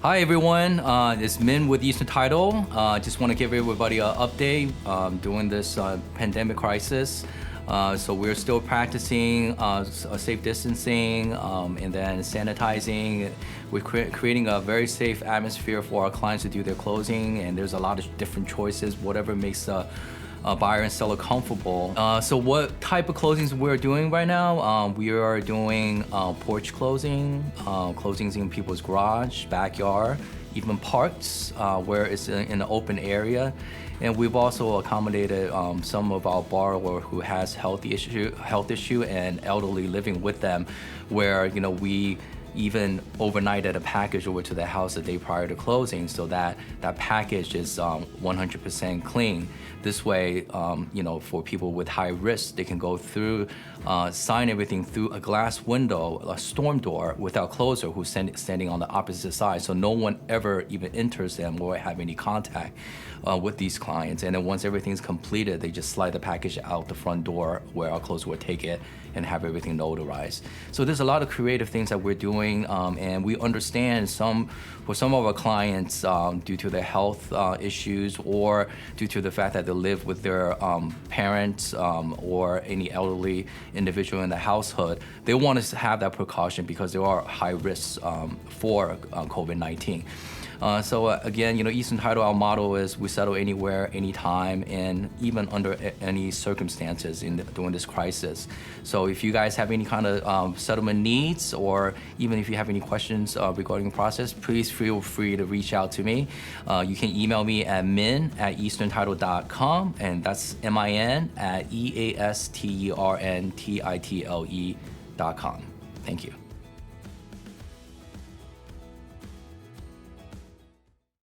Hi everyone, it's Min with Eastern Title. Just want to give everybody an update during this pandemic crisis. So we're still practicing safe distancing and then sanitizing. We're creating a very safe atmosphere for our clients to do their closing, and there's a lot of different choices, whatever makes a buyer and seller comfortable. So what type of closings we're doing right now? We are doing porch closings in people's garage, backyard, even parks where it's in an open area. And we've also accommodated some of our borrower who has health issue and elderly living with them, where we even overnighted a package over to their house the day prior to closing, so that package is 100% clean. This way, for people with high risk, they can go through, sign everything through a glass window, a storm door, without closer who's standing on the opposite side, so no one ever even enters them or have any contact with these clients. And then once everything's completed, they just slide the package out the front door where our closer would take it and have everything notarized. So there's a lot of creative things that we're doing, and we understand for some of our clients, due to their health issues or due to the fact that they live with their parents or any elderly individual in the household, they want us to have that precaution because there are high risks for COVID-19. So again, Eastern Title, our motto is we settle anywhere, anytime, and even under any circumstances during this crisis. So if you guys have any kind of settlement needs, or even if you have any questions regarding the process, please feel free to reach out to me. You can email me at min@easterntitle.com, and that's min@easterntitle.com. Thank you.